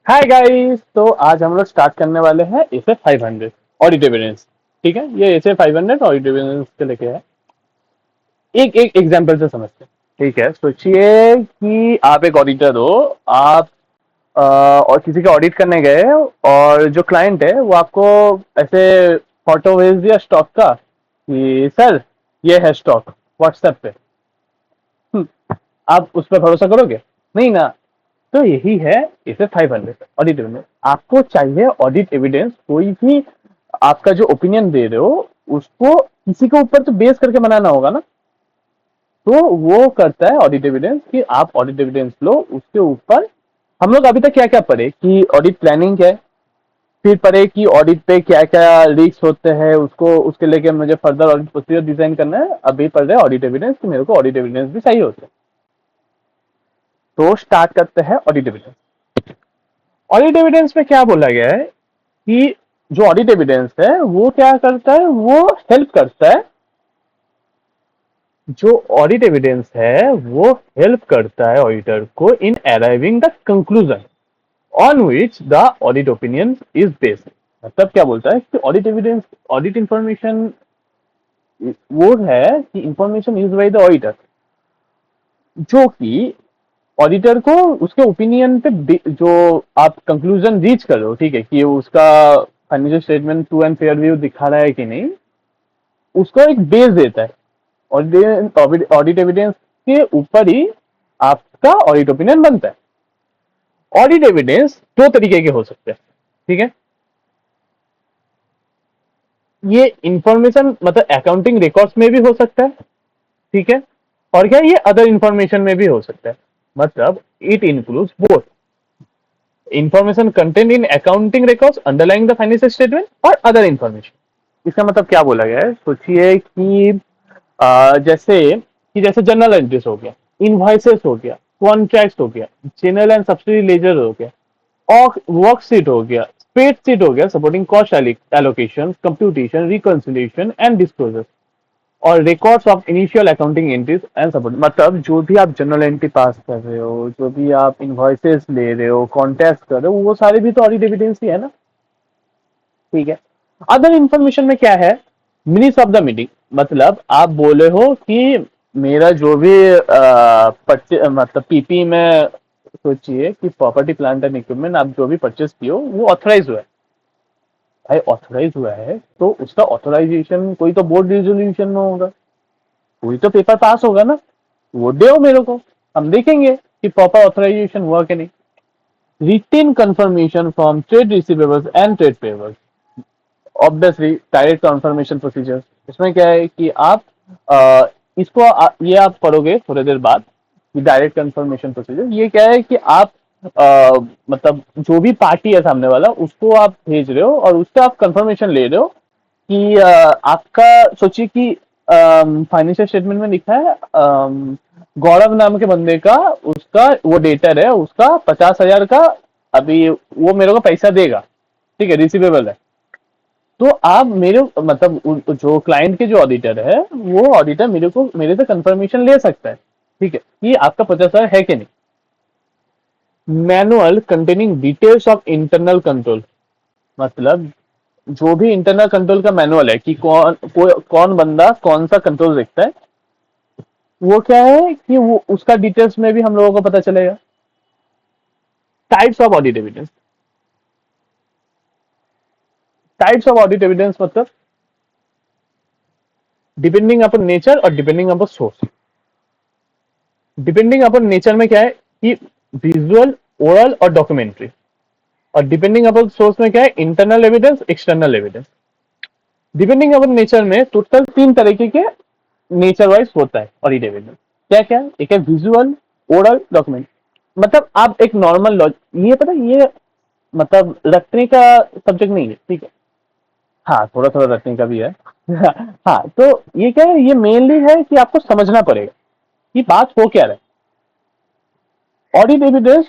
Hi guys. तो आज हम लोग स्टार्ट करने वाले हैं एसे 500 ऑडिट एविडेंस। ठीक है, ये एसे 500 ऑडिट एविडेंस के लेके है। एक एक एग्जांपल से समझते हैं। ठीक है, सोचिए कि आप एक ऑडिटर हो। आप और किसी का ऑडिट करने गए और जो क्लाइंट है वो आपको ऐसे फोटो भेज दिया स्टॉक का कि सर ये है स्टॉक व्हाट्सएप पे। आप उस पर भरोसा करोगे? नहीं ना। तो यही है इसे 500 ऑडिट एविडेंस। आपको चाहिए ऑडिट एविडेंस, कोई भी आपका जो ओपिनियन दे रहे हो उसको किसी के ऊपर तो बेस करके बनाना होगा ना। तो वो करता है ऑडिट एविडेंस कि आप ऑडिट एविडेंस लो उसके ऊपर। हम लोग अभी तक क्या क्या पढ़े कि ऑडिट प्लानिंग है, फिर पढ़े कि ऑडिट पे क्या क्या रिस्क होते हैं, उसको उसके लेके मुझे फर्दर ऑडिट प्रोसीजर डिजाइन करना है। अभी पढ़ रहे हैं ऑडिट एविडेंस कि मेरे को ऑडिट एविडेंस भी चाहिए होते हैं। तो स्टार्ट करते हैं ऑडिट एविडेंस। ऑडिट एविडेंस में क्या बोला गया है कि जो ऑडिट एविडेंस है वो क्या करता है, वो हेल्प करता है। जो ऑडिट एविडेंस है वो हेल्प करता है ऑडिटर को in arriving the conclusion on which the audit opinion is based. मतलब क्या बोलता है कि ऑडिट एविडेंस, ऑडिट इंफॉर्मेशन वो है कि information use by the auditor जो कि ऑडिटर को उसके ओपिनियन पे जो आप कंक्लूजन रीच कर रहे हो, ठीक है, कि उसका financial statement true and fair view दिखा रहा है कि नहीं, उसको एक बेस देता है। ऑडिट एविडेंस के ऊपर ही आपका ऑडिट ओपिनियन बनता है। ऑडिट एविडेंस दो तरीके के हो सकते हैं। ठीक है, ये इंफॉर्मेशन मतलब अकाउंटिंग रिकॉर्ड्स में भी हो सकता है। ठीक है, और क्या ये अदर इंफॉर्मेशन में भी हो सकता है। मतलब it includes both information content in accounting records underlying the financial statement और अदर इंफॉर्मेशन। इसका मतलब क्या बोला गया है, सोचिए कि जैसे जनरल एंट्रीज हो गया, इनवॉइसेस हो गया, कॉन्ट्रैक्ट हो गया, जनरल एंड सब्सिडी लेजर हो गया, और वर्कशीट हो गया, स्प्रेडशीट हो गया supporting cost allocation, computation, reconciliation and disclosure, और records of initial accounting entries and support. मतलब जो भी आप जनरल एंट्री पास कर रहे हो, जो भी आप इनवॉइसेस ले रहे हो, कॉन्टेक्ट कर रहे हो, वो सारे भी तो ऑडिट एविडेंस ही है ना। ठीक है, अदर इंफॉर्मेशन में क्या है, मिनिट्स ऑफ द मीटिंग। मतलब आप बोले हो कि मेरा जो भी मतलब पीपी में, सोचिए कि प्रॉपर्टी प्लांट एंड इक्विपमेंट आप जो भी परचेस किए हो वो ऑथराइज हुआ है। भाई ऑथराइज हुआ है तो उसका ऑथराइजेशन कोई तो बोर्ड रिजोल्यूशन में होगा, कोई तो पेपर पास होगा ना। वो दो मेरे को, हम देखेंगे कि प्रॉपर ऑथराइजेशन हुआ कि नहीं। Written confirmation from trade receivables and trade payables, obviously direct confirmation procedure. इसमें क्या है कि आप ये आप पढ़ोगे थोड़ी देर बाद कि डायरेक्ट कन्फर्मेशन प्रोसीजर ये क्या है कि आप मतलब जो भी पार्टी है सामने वाला उसको आप भेज रहे हो और उससे आप कंफर्मेशन ले रहे हो कि आपका, सोचिए कि फाइनेंशियल स्टेटमेंट में लिखा है गौरव नाम के बंदे का, उसका वो डेटर है, उसका 50,000 का अभी वो मेरे को पैसा देगा। ठीक है, रिसीवेबल है। तो आप मेरे मतलब जो क्लाइंट के जो ऑडिटर है वो ऑडिटर मेरे से कंफर्मेशन ले सकता है, ठीक है, कि आपका 50,000 है कि नहीं। Manual containing details of internal control, मतलब जो भी इंटरनल कंट्रोल का मैनुअल है कि कौन बंदा कौन सा कंट्रोल देखता है, वो क्या है कि वो उसका डिटेल्स में भी हम लोगों को पता चलेगा। Types of audit evidence, types of audit evidence मतलब डिपेंडिंग अपॉन नेचर और depending upon source. Depending upon nature में क्या है कि विजुअल, ओरल और डॉक्यूमेंट्री, और डिपेंडिंग अपॉन सोर्स में क्या है, internal evidence, external evidence. Depending upon nature में टोटल तीन तरीके के नेचर वाइज होता है ऑडिट एविडेंस। क्या क्या है? एक है विजुअल, ओरल, डॉक्यूमेंट। मतलब आप एक नॉर्मल ये पता है, ये मतलब रटने का सब्जेक्ट नहीं है, ठीक है। हाँ, थोड़ा थोड़ा रटने का भी है। हाँ, तो ये क्या है, ये मेनली है कि आपको समझना पड़ेगा कि बात हो क्या रहा है। ऑडिट एविडेंस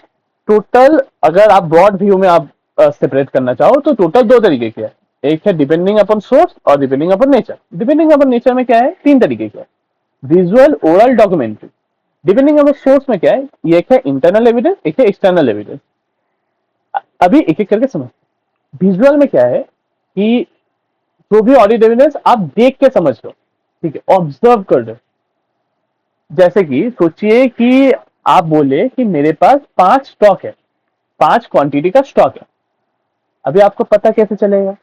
टोटल, अगर आप ब्रॉड व्यू में आप सेपरेट करना चाहो तो टोटल दो तरीके के है। एक है डिपेंडिंग अपॉन सोर्स और depending upon nature. Depending upon nature में क्या है, तीन तरीके के है, visual, oral, documentary. Depending upon source में क्या है, ये एक है इंटरनल एविडेंस, एक है एक्सटर्नल एविडेंस। अभी एक एक करके समझ। विजुअल में क्या है कि जो भी ऑडिट एविडेंस आप देख के समझ लो, ठीक है, ऑब्जर्व कर लो। जैसे कि सोचिए कि आप बोले कि मेरे पास 5 स्टॉक है, 5 क्वांटिटी का स्टॉक है। अभी आपको पता कैसे चलेगा?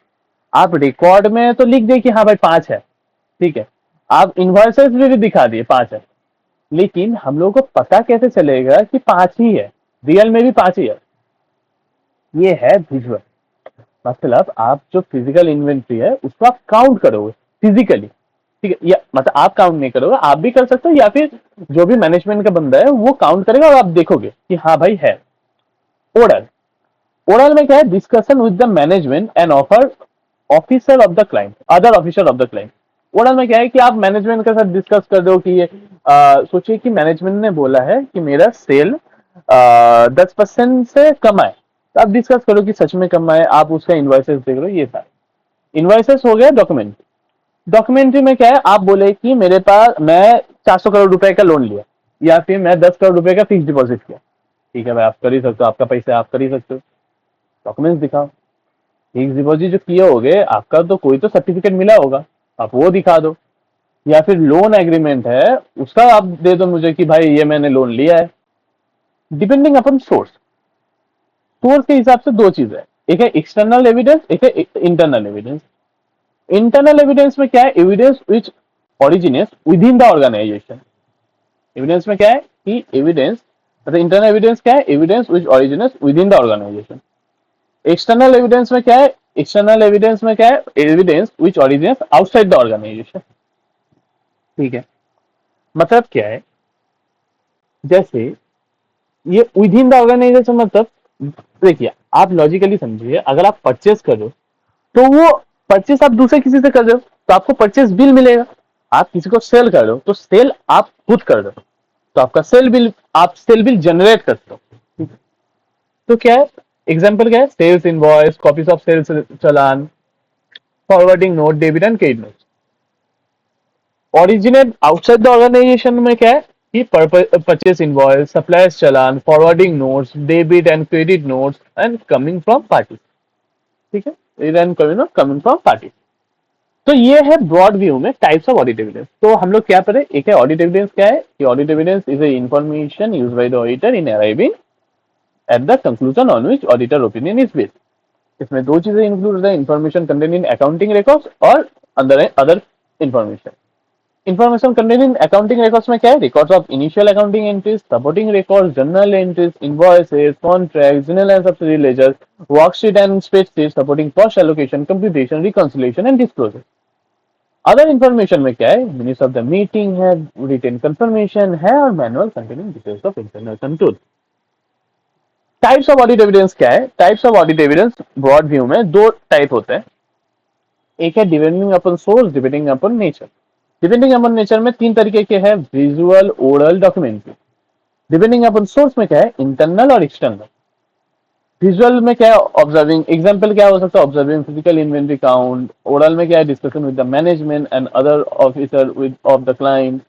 आप रिकॉर्ड में तो लिख दिए कि हाँ भाई 5 है, ठीक है, आप इन्वॉइसेस में भी दिखा दिए 5 है, लेकिन हम लोगों को पता कैसे चलेगा कि 5 ही है, रियल में भी 5 ही है? ये है विजुअल। मतलब आप जो फिजिकल इन्वेंट्री है उसको आप काउंट करोगे फिजिकली, ठीक है, या मतलब आप काउंट नहीं करोगे, आप भी कर सकते हो या फिर जो भी मैनेजमेंट का बंदा है वो काउंट करेगा और आप देखोगे कि हाँ भाई है। ओरल, ओरल में क्या है? Discussion with the management and offer officer of the client, other officer of the client. Oral में क्या है कि आप मैनेजमेंट के साथ डिस्कस कर दो कि ये सोचिए कि मैनेजमेंट ने बोला है कि मेरा सेल 10% से कम आए, तो आप डिस्कस करो कि सच में कम आए, आप उसका इन्वाइसेस देख लो, ये सारा इन्वाइसेस हो गया। डॉक्यूमेंट, डॉक्यूमेंट्री में क्या है? आप बोले कि मेरे पास मैं 400 करोड़ रुपए का लोन लिया या फिर मैं 10 करोड़ रुपए का फिक्स डिपॉजिट किया, ठीक है भाई, आप कर ही सकते हो, आपका पैसा है, आप कर ही सकते हो, डॉक्यूमेंट्स दिखाओ। फिक्स डिपॉजिट जो किए होगे आपका तो कोई तो सर्टिफिकेट मिला होगा, आप वो दिखा दो, या फिर लोन एग्रीमेंट है उसका आप दे दो मुझे कि भाई ये मैंने लोन लिया है। डिपेंडिंग अपॉन सोर्स, सोर्स के हिसाब से दो चीज है, एक है एक्सटर्नल एविडेंस, एक है इंटरनल एविडेंस। इंटरनल एविडेंस में क्या है? Evidence which originates within the organisation. Evidence में क्या है कि एविडेंस, मतलब इंटरनल एविडेंस क्या है? Evidence which originates within the organisation. External evidence में क्या है? एक्सटर्नल एविडेंस में क्या है? Evidence which originates outside the organisation, ठीक है। मतलब क्या है? जैसे ये विद इन द ऑर्गेनाइजेशन, मतलब देखिए आप लॉजिकली समझिए, अगर आप परचेस करो तो वो परचेस आप दूसरे किसी से कर रहे हो तो आपको परचेस बिल मिलेगा। आप किसी को सेल कर रहे हो तो सेल आप खुद कर रहे हो तो आपका सेल बिल, आप सेल बिल जनरेट करते हो, ठीक है? तो क्या है? एग्जाम्पल क्या है? Sales invoice, copies of sales challan, forwarding note, debit and credit note. Originate outside the organisation में क्या है कि purchase invoice, suppliers challan, forwarding notes, debit and credit notes and coming from party, ठीक है, एंड कमिंग फ्रॉम पार्टी। तो ये है broad view में टाइप्स ऑफ ऑडिट एविडेंस। तो हम लोग क्या करें? एक है ऑडिट एविडेंस, क्या है कि audit evidence is a information use by the auditor in arriving at the conclusion on which auditor opinion is based. इसमें दो चीजें इंक्लूड है, information contain in accounting records और अंदर other information. Information contain in accounting records में क्या है? Records of initial accounting entries, supporting records, journal entries, invoices, contract, general and subsidy ledger, worksheet and spreadsheet supporting cost allocation, computation, reconciliation and disclosure. Other information में क्या है? Minutes of the meeting है, written confirmation है और manual containing details of internal control. Types of audit evidence क्या है? Types of audit evidence broad view में दो टाइप होते हैं। एक है depending upon source, depending upon nature. Depending upon nature में तीन तरीके के हैं, visual, oral, documentary. Depending upon source में क्या है? इंटरनल और एक्सटर्नल। विजुअल में क्या है? ऑब्जर्विंग, एग्जांपल क्या हो सकता है? Observing physical inventory count. Oral में क्या है? Discussion with the management and other officer with of the client.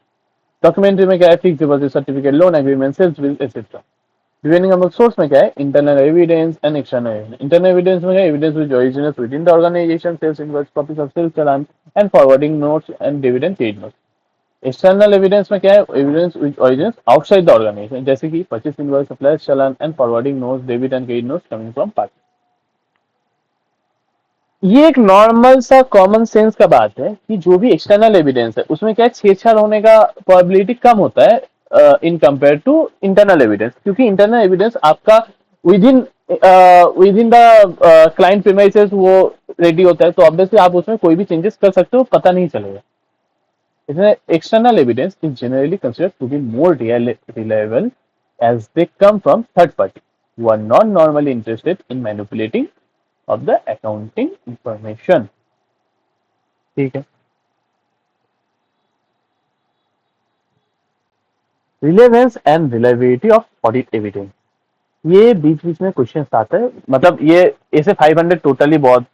Documentary में क्या है? Fix deposit certificate, loan agreement, sales bill etcetera. Depending upon source में क्या है? Internal evidence and external evidence. Internal evidence में क्या है? Evidence which originates within the organisation, sales invoice, copies of sales challan and forwarding notes and dividend paid notes. External evidence में क्या है? Evidence which originates outside the organisation, जैसे कि purchase invoice, suppliers challan and forwarding notes, debit and credit notes coming from party. ये एक normal सा common sense का बात है कि जो भी एक्सटर्नल एविडेंस है उसमें क्या है? छेड़छाड़ होने का प्रोबेबिलिटी कम होता है in compare to internal evidence, क्योंकि इंटरनल एविडेंस आपका within the client premises वो रेडी होता है, तो ऑब्वियसली आप उसमें कोई भी चेंजेस कर सकते हो, पता नहीं चलेगा। इसमें external evidence is generally considered to be more reliable as they come from third party who are not normally interested in manipulating of the accounting information, ठीक है। Relevance and reliability of audit evidence, ये बीच बीच में question आता है, मतलब ये ऐसे 500 totally बहुत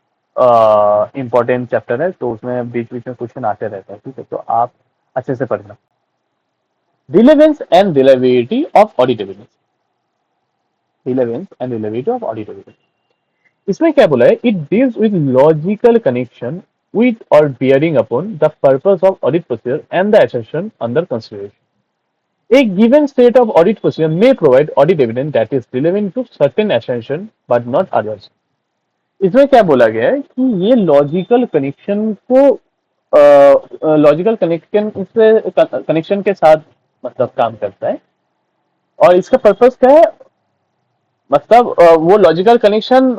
इंपॉर्टेंट चैप्टर है, तो उसमें बीच बीच में क्वेश्चन आते रहता है, ठीक है, तो आप अच्छे से पढ़ना। Relevance and reliability of audit evidence, relevance and reliability of audit evidence. इसमें क्या बोला है, it deals with logical connection with or bearing upon the purpose of audit procedure and the assertion under consideration. A given state of audit procedure may provide audit evidence that is relevant to certain assertion but not others. इसमें क्या बोला गया है कि ये logical connection को logical connection से connection के साथ मतलब काम करता है और इसका पर्पस क्या है, मतलब वो लॉजिकल कनेक्शन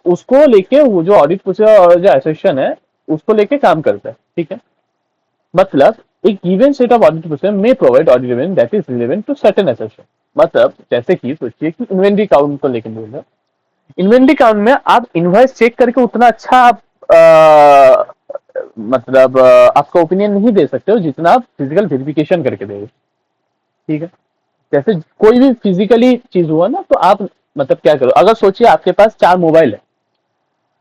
उसको लेके वो जो ऑडिट प्रोसीजर और जो एसोसिएशन है उसको लेके काम करता है, ठीक है। मतलब एक given set of audit procedure may provide audit evidence that is relevant to certain association. मतलब जैसे कि सोचिए कि इन्वेंट्री काउंट को लेकर बोल रहे हैं, इन्वेंट्री काउंट में आप इनवॉइस चेक करके उतना अच्छा आप मतलब आपका ओपिनियन नहीं दे सकते हो जितना आप फिजिकल वेरिफिकेशन करके दे, ठीक है। जैसे कोई भी फिजिकली चीज हुआ ना तो आप मतलब क्या करो, अगर सोचिए आपके पास 4 मोबाइल है,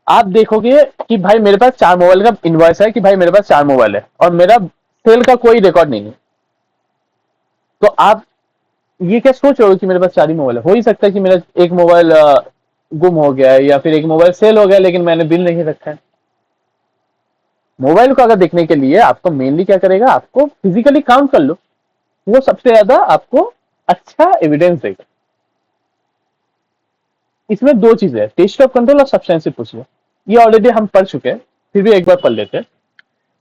आप देखोगे कि भाई मेरे पास 4 मोबाइल का इनवॉइस है कि भाई मेरे पास 4 मोबाइल है और मेरा सेल का कोई रिकॉर्ड नहीं है, तो आप ये क्या सोच रहे हो कि मेरे पास 4 ही मोबाइल है। हो ही सकता है कि मेरा एक मोबाइल गुम हो गया है या फिर एक मोबाइल सेल हो गया लेकिन मैंने बिल नहीं रखा है। मोबाइल को अगर देखने के लिए आपको मेनली क्या करेगा, आपको फिजिकली काउंट कर लो, वो सबसे ज्यादा आपको अच्छा एविडेंस देगा। इसमें दो चीजें हैं, टेस्ट ऑफ कंट्रोल और सब्सटेंसिव प्रोसीजर। ये ऑलरेडी हम पढ़ चुके हैं, फिर भी एक बार पढ़ लेते हैं।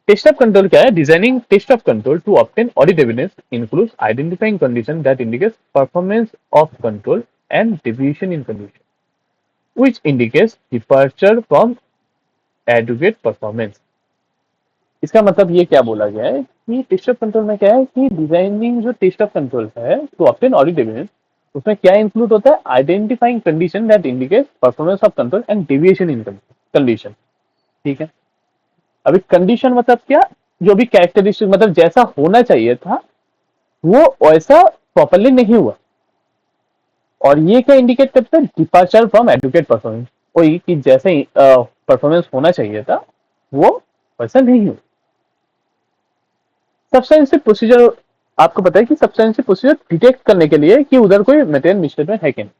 टेस्ट ऑफ कंट्रोल क्या है, designing test of control to obtain audit evidence includes identifying condition that indicates performance of control and deviation in condition which indicates departure from adequate performance. इसका मतलब ये क्या बोला गया है कि टेस्ट ऑफ कंट्रोल में क्या है कि डिजाइनिंग जो टेस्ट ऑफ कंट्रोल है टू ऑब्टेन ऑडिट एविडेंस, उसमें क्या इंक्लूड होता है, identifying condition that indicate performance of control and deviation in condition, ठीक है। अभी कंडीशन मतलब क्या, जो भी कैरेक्टरिस्टिक मतलब जैसा होना चाहिए था वो वैसा प्रॉपरली नहीं हुआ, और ये क्या इंडिकेट करता है, डिपार्चर फ्रॉम एडुकेट परफॉर्मेंस, वही कि जैसे परफॉर्मेंस होना चाहिए था वो वैसा नहीं हुआ। सब्सटेंसिव प्रोसीजर, आपको पता है कि सब्सटेंसिव प्रोसीजर डिटेक्ट करने के लिए कि उधर कोई मटेरियल मिसस्टेटमेंट है कि नहीं।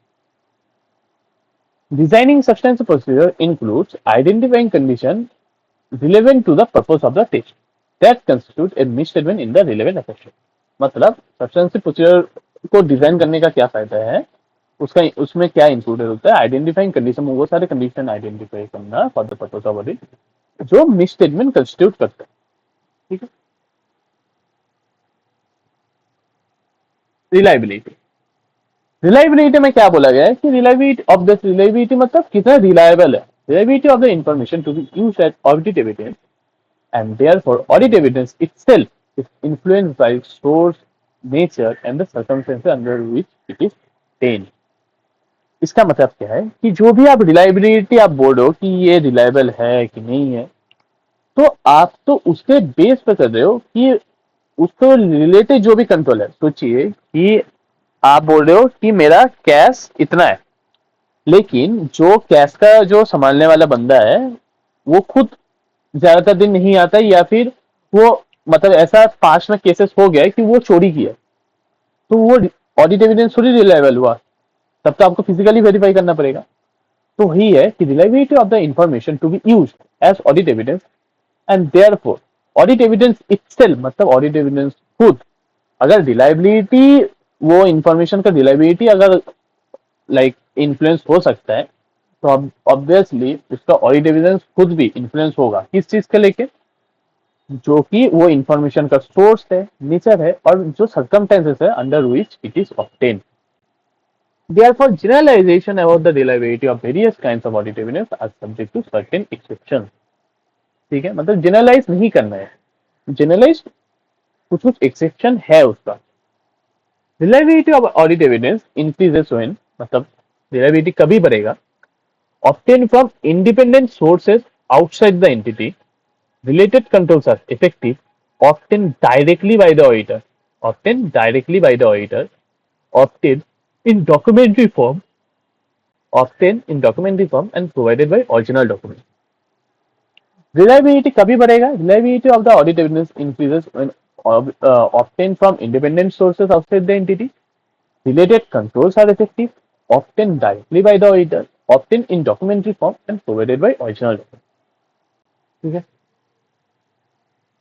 Designing substantive procedure includes identifying condition relevant to the purpose of the test that constitute a misstatement in the relevant assertion। मतलब सब्सटेंसिव प्रोसीजर को डिजाइन करने का क्या फायदा है, उसका उसमें क्या इंक्लूडेड होता है, आइडेंटिफाइंग कंडीशन, वो सारे कंडीशन आइडेंटिफाई करना for the purpose of audit जो मिसस्टेटमेंट कंस्टिट्यूट करता है, ठीक है। रिलायबिलिटी, रिलायबिलिटी में क्या बोला गया है कि रिलायबिलिटी ऑफ दिस, रिलायबिलिटी मतलब कितना रिलायबल है, reliability of the information to be used as audit evidence and therefore audit evidence itself is influenced by source, nature and the circumstances under which it is obtained। इसका मतलब क्या है कि जो भी आप रिलायबिलिटी आप बोल रहे हो कि ये रिलायबल है कि नहीं है, तो आप तो उसके बेस पर कर रहे हो कि उसको रिलेटेड जो भी कंट्रोल है, सोचिए कि आप बोल रहे हो कि मेरा कैश इतना है, लेकिन जो कैश का जो संभालने वाला बंदा है वो खुद ज्यादातर दिन नहीं आता, या फिर वो मतलब ऐसा पास्ट में केसेस हो गया है कि वो चोरी किया, तो वो ऑडिट एविडेंस थोड़ी रिलायबल हुआ, तब तो आपको फिजिकली वेरीफाई करना पड़ेगा। तो वही है कि reliability of the information to be use as audit evidence and therefore audit evidence itself, मतलब ऑडिट एविडेंस खुद अगर रिलायबिलिटी, वो इंफॉर्मेशन का रिलायबिलिटी अगर लाइक इन्फ्लुएंस हो सकता है, तो ऑब्वियसली उसका ऑडिट एविडेंस खुद भी इन्फ्लुएंस होगा किस चीज के लेके, जो कि वो इंफॉर्मेशन का सोर्स है, नेचर है और जो सर्कमस्टेंसेस है under which it is obtained. Therefore, generalization about the reliability of various kinds of audit evidence are subject to certain exceptions। ठीक है, मतलब जनरलाइज नहीं करना है, जनरलाइज कुछ कुछ एक्सेप्शन है उसका। Reliability of audit evidence increases when, मतलब रिलायबिलिटी कभी बढ़ेगा, obtained from independent sources outside the entity, related controls are effective, obtained directly by the auditor, obtained directly by the auditor, obtained in documentary form, obtained in documentary form and provided by original document। Reliability कभी बढ़ेगा, reliability of the audit evidence increases when obtained from independent sources outside the entity, related controls are effective, obtained directly by the auditor, obtain in documentary form and provided by original document. ठीक है,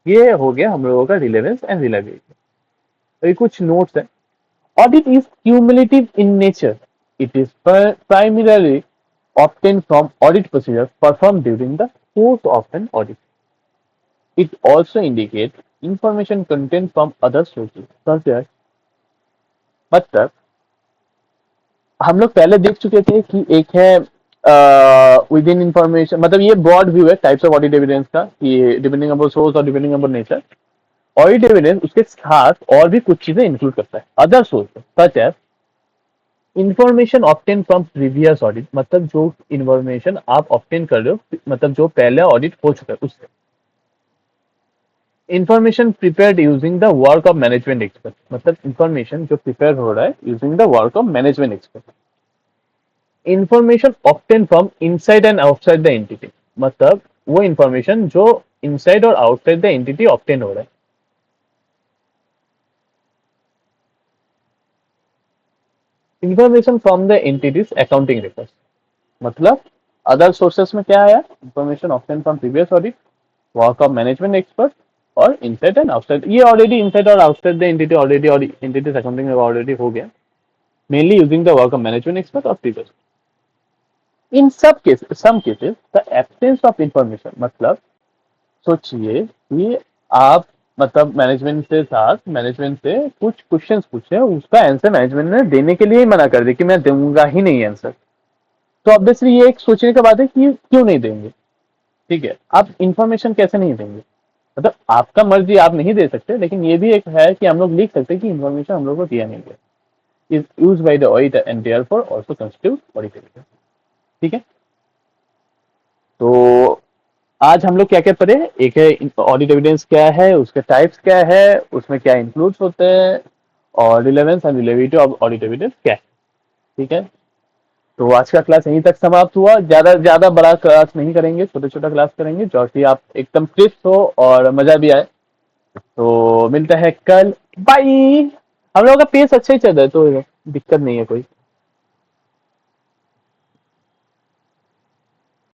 ये हो गया हम लोगों का relevance and reliability. तो ये कुछ नोट्स है। Audit is cumulative in nature. It is primarily obtained from audit procedures performed during the course of an audit. It also indicates information content from other sources such as, मतलब हम लोग पहले देख चुके थे कि एक है विद इन इंफॉर्मेशन, मतलब ये ब्रॉड व्यू है टाइप्स ऑफ ऑडिट एविडेंस का कि डिपेंडिंग अपॉन सोर्स और depending upon nature. Audit evidence उसके साथ और भी कुछ चीजें इंक्लूड करता है, other sources such as information obtain from previous audit, मतलब जो इन्फॉर्मेशन आप ऑब्टेन कर रहे हो मतलब जो पहले ऑडिट हो चुका है उससे। Information prepared using the work of management expert, मतलब इंफॉर्मेशन जो प्रिपेयर हो रहा है using the work of management expert. Information obtain from inside and outside the entity, मतलब वो इंफॉर्मेशन जो इनसाइड और आउटसाइड द एंटिटी ऑब्टेन हो रहा है। Information from the entity's accounting records, मतलब अदर सोर्सेस में क्या आया, information obtain from previous audit, work of management expert और इनसाइड एंड आउटसाइड। ये ऑलरेडी इनसाइड और आउटसाइड द एंटिटी ऑलरेडी और एंटिटीज अकाउंटिंग में ऑलरेडी हो गया, mainly using the work of management expert और प्रीवियस। इन सब cases some cases the absence of information, मतलब सोचिए कि आप मतलब मैनेजमेंट से कुछ क्वेश्चंस पूछे, उसका आंसर मैनेजमेंट ने देने के लिए ही मना कर दिया कि मैं दूंगा ही नहीं आंसर, तो ऑब्वियसली ये एक सोचने का बात है कि क्यों नहीं देंगे। ठीक है, आप इंफॉर्मेशन कैसे नहीं देंगे, मतलब आपका मर्जी आप नहीं दे सकते, लेकिन ये भी एक है कि हम लोग लिख सकते हैं कि इंफॉर्मेशन हम लोग को दिया नहीं गया, is use by the auditor and therefore also constitute audit evidence. ठीक है, तो आज हम लोग क्या क्या पढ़े, एक है ऑडिट एविडेंस क्या है, उसके टाइप्स क्या है, उसमें क्या इंक्लूड्स होते हैं, और relevance and relativity of audit evidence क्या है। ठीक है, तो आज का क्लास यहीं तक समाप्त हुआ। ज्यादा ज्यादा बड़ा क्लास नहीं करेंगे, छोटा छोटा क्लास करेंगे जो कि आप एकदम क्रिस्प हो और मजा भी आए। तो मिलता है कल, बाय। हम लोगों का पेस अच्छा ही चल रहा है तो दिक्कत नहीं है कोई।